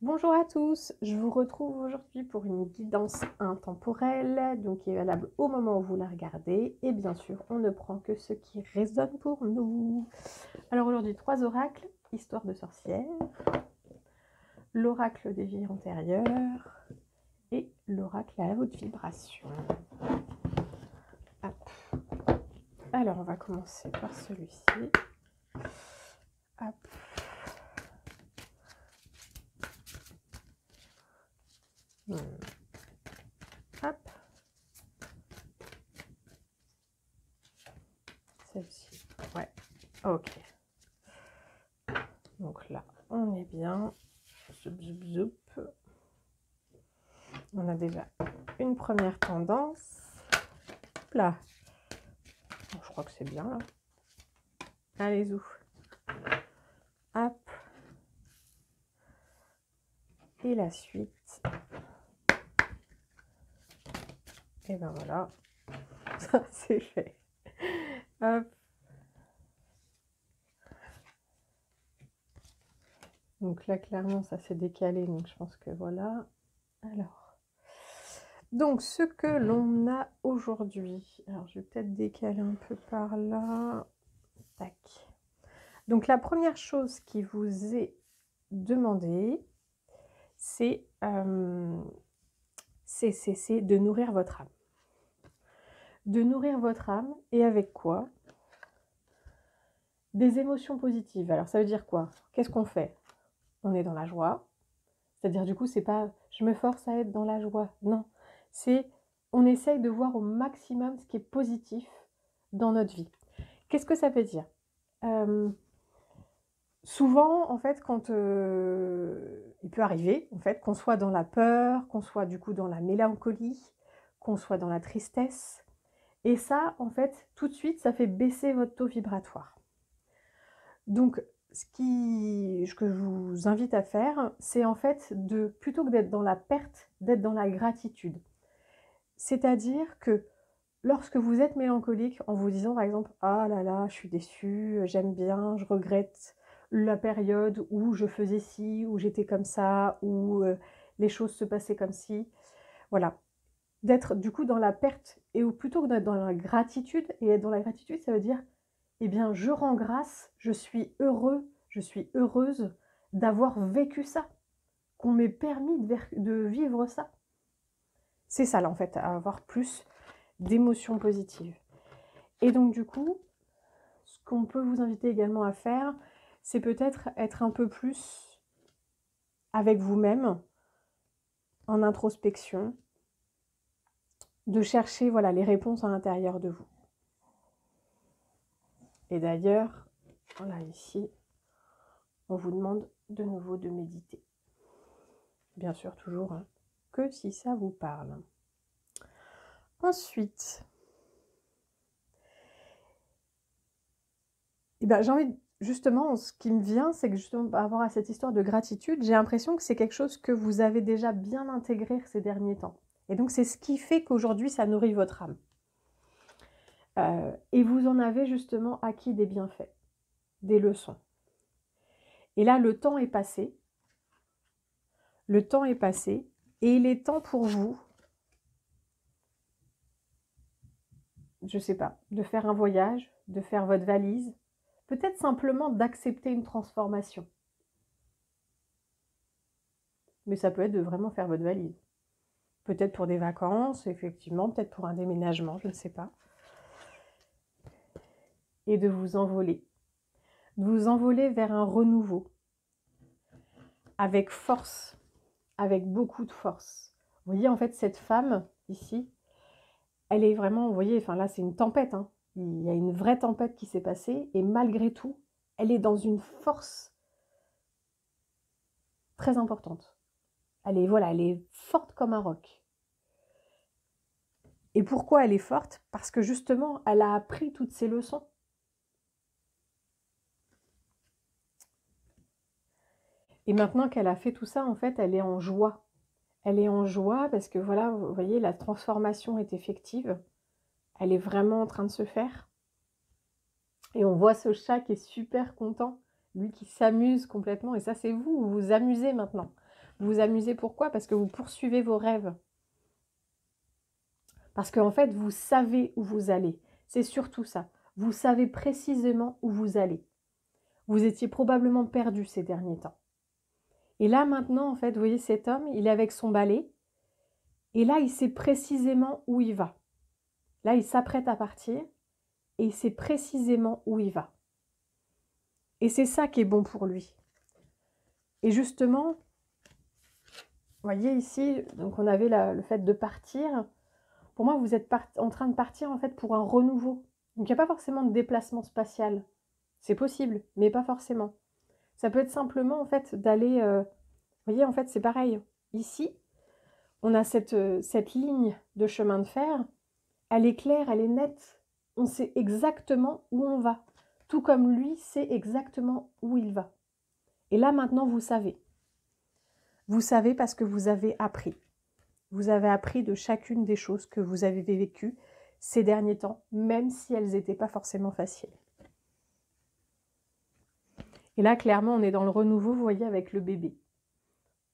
Bonjour à tous, je vous retrouve aujourd'hui pour une guidance intemporelle, donc qui est valable au moment où vous la regardez, et bien sûr, on ne prend que ce qui résonne pour nous. Alors aujourd'hui, 3 oracles, histoire de sorcière, l'oracle des vies antérieures et l'oracle à la haute vibration. Hop. Alors on va commencer par celui-ci. Hop. Hop. Celle-ci. Ouais. Ok. Donc là, on est bien. Zoup, zoup, zoup. On a déjà une première tendance. Là. Bon, je crois que c'est bien là. Allez, zou. Hop. Et la suite. Et ben voilà. Ça, c'est fait. Hop. Donc là, clairement, ça s'est décalé. Donc je pense que voilà. Alors. Donc, ce que l'on a aujourd'hui. Alors, je vais peut-être décaler un peu par là. Tac. Donc, la première chose qui vous est demandée, c'est de nourrir votre âme. De nourrir votre âme, et avec quoi? Des émotions positives. Alors, ça veut dire quoi? Qu'est-ce qu'on fait? On est dans la joie. C'est-à-dire, du coup, c'est pas « je me force à être dans la joie ». Non, c'est on essaye de voir au maximum ce qui est positif dans notre vie. Qu'est-ce que ça veut dire? Souvent, en fait, quand il peut arriver, en fait, qu'on soit dans la peur, qu'on soit du coup dans la mélancolie, qu'on soit dans la tristesse, et ça, en fait, tout de suite, ça fait baisser votre taux vibratoire. Donc, ce que je vous invite à faire, c'est en fait plutôt que d'être dans la perte, d'être dans la gratitude. C'est-à-dire que lorsque vous êtes mélancolique, en vous disant par exemple « Ah là là, je suis déçue, j'aime bien, je regrette la période où je faisais ci, où j'étais comme ça, où les choses se passaient comme ci. » Voilà. D'être du coup dans la perte, et plutôt que d'être dans la gratitude, et être dans la gratitude, ça veut dire « Eh bien, je rends grâce, je suis heureux, je suis heureuse d'avoir vécu ça, qu'on m'ait permis de vivre ça. » C'est ça, là, en fait, à avoir plus d'émotions positives. Et donc, du coup, ce qu'on peut vous inviter également à faire, c'est peut-être être un peu plus avec vous-même, en introspection, de chercher voilà, les réponses à l'intérieur de vous. Et d'ailleurs, voilà, ici, on vous demande de nouveau de méditer. Bien sûr, toujours, hein, que si ça vous parle. Ensuite, eh ben, j'ai envie, justement, ce qui me vient, c'est que justement, par rapport à cette histoire de gratitude, j'ai l'impression que c'est quelque chose que vous avez déjà bien intégré ces derniers temps. Et donc, c'est ce qui fait qu'aujourd'hui, ça nourrit votre âme. Et vous en avez justement acquis des bienfaits, des leçons. Et là, le temps est passé. Le temps est passé. Et il est temps pour vous, je ne sais pas, de faire un voyage, de faire votre valise, peut-être simplement d'accepter une transformation. Mais ça peut être de vraiment faire votre valise. Peut-être pour des vacances, effectivement, peut-être pour un déménagement, je ne sais pas. Et de vous envoler. De vous envoler vers un renouveau. Avec force. Avec beaucoup de force. Vous voyez, en fait, cette femme, ici, elle est vraiment, vous voyez, enfin là, c'est une tempête. Hein. Il y a une vraie tempête qui s'est passée. Et malgré tout, elle est dans une force très importante. Elle est forte comme un roc. Et pourquoi elle est forte? Parce que justement, elle a appris toutes ces leçons. Et maintenant qu'elle a fait tout ça, en fait, elle est en joie. Elle est en joie parce que, voilà, vous voyez, la transformation est effective. Elle est vraiment en train de se faire. Et on voit ce chat qui est super content, lui qui s'amuse complètement. Et ça, c'est vous, vous vous amusez maintenant. Vous vous amusez pourquoi? Parce que vous poursuivez vos rêves. Parce qu'en fait, vous savez où vous allez. C'est surtout ça. Vous savez précisément où vous allez. Vous étiez probablement perdu ces derniers temps. Et là, maintenant, en fait, vous voyez cet homme, il est avec son balai. Et là, il sait précisément où il va. Là, il s'apprête à partir. Et il sait précisément où il va. Et c'est ça qui est bon pour lui. Et justement, vous voyez ici, donc on avait le fait de partir. Pour moi, vous êtes en train de partir en fait pour un renouveau. Donc il n'y a pas forcément de déplacement spatial. C'est possible, mais pas forcément. Ça peut être simplement en fait d'aller... vous voyez, en fait, c'est pareil. Ici, on a cette ligne de chemin de fer. Elle est claire, elle est nette. On sait exactement où on va. Tout comme lui sait exactement où il va. Et là, maintenant, vous savez. Vous savez parce que vous avez appris. Vous avez appris de chacune des choses que vous avez vécues ces derniers temps, même si elles n'étaient pas forcément faciles. Et là, clairement, on est dans le renouveau, vous voyez, avec le bébé.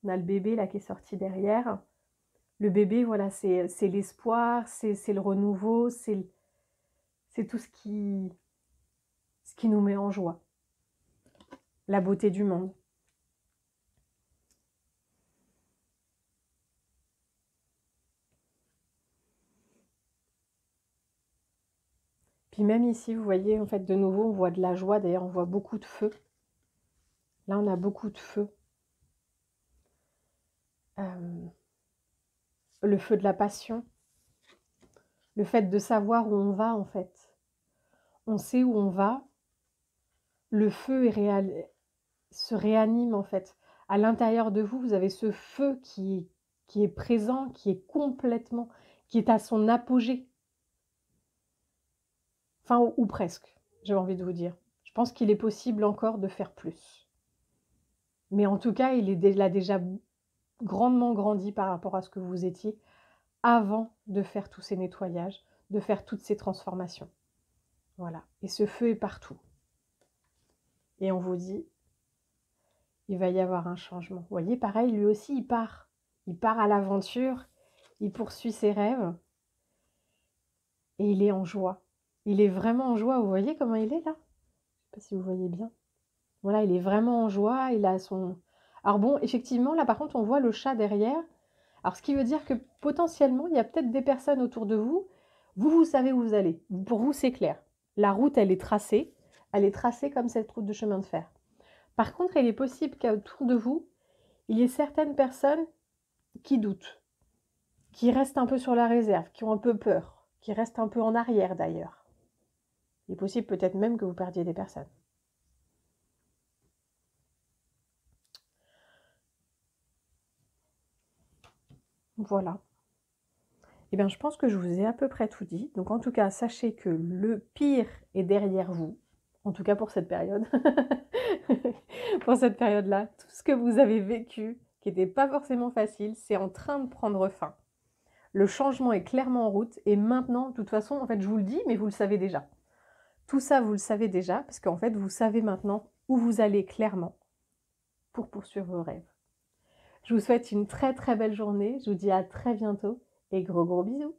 On a le bébé là qui est sorti derrière. Le bébé, voilà, c'est l'espoir, c'est le renouveau, c'est tout ce qui nous met en joie. La beauté du monde. Puis même ici, vous voyez, en fait, de nouveau, on voit de la joie. D'ailleurs, on voit beaucoup de feu. Là, on a beaucoup de feu. Le feu de la passion. Le fait de savoir où on va, en fait. On sait où on va. Le feu est se réanime, en fait. À l'intérieur de vous, vous avez ce feu qui est présent, qui est complètement, qui est à son apogée. Enfin, ou presque, j'ai envie de vous dire. Je pense qu'il est possible encore de faire plus. Mais en tout cas, il a déjà grandement grandi par rapport à ce que vous étiez avant de faire tous ces nettoyages, de faire toutes ces transformations. Voilà. Et ce feu est partout. Et on vous dit, il va y avoir un changement. Vous voyez, pareil, lui aussi, il part. Il part à l'aventure, il poursuit ses rêves. Et il est en joie. Il est vraiment en joie. Vous voyez comment il est là? Je ne sais pas si vous voyez bien. Voilà, il est vraiment en joie. Il a son... Alors bon, effectivement, là par contre, on voit le chat derrière. Alors ce qui veut dire que potentiellement, il y a peut-être des personnes autour de vous. Vous savez où vous allez. Pour vous, c'est clair. La route, elle est tracée. Elle est tracée comme cette route de chemin de fer. Par contre, il est possible qu'autour de vous, il y ait certaines personnes qui doutent, qui restent un peu sur la réserve, qui ont un peu peur, qui restent un peu en arrière d'ailleurs. Il est possible peut-être même que vous perdiez des personnes. Voilà. Eh bien, je pense que je vous ai à peu près tout dit. Donc, en tout cas, sachez que le pire est derrière vous. En tout cas, pour cette période. Pour cette période-là, tout ce que vous avez vécu, qui n'était pas forcément facile, c'est en train de prendre fin. Le changement est clairement en route. Et maintenant, de toute façon, en fait, je vous le dis, mais vous le savez déjà. Tout ça, vous le savez déjà, parce qu'en fait, vous savez maintenant où vous allez clairement pour poursuivre vos rêves. Je vous souhaite une très très belle journée. Je vous dis à très bientôt et gros bisous.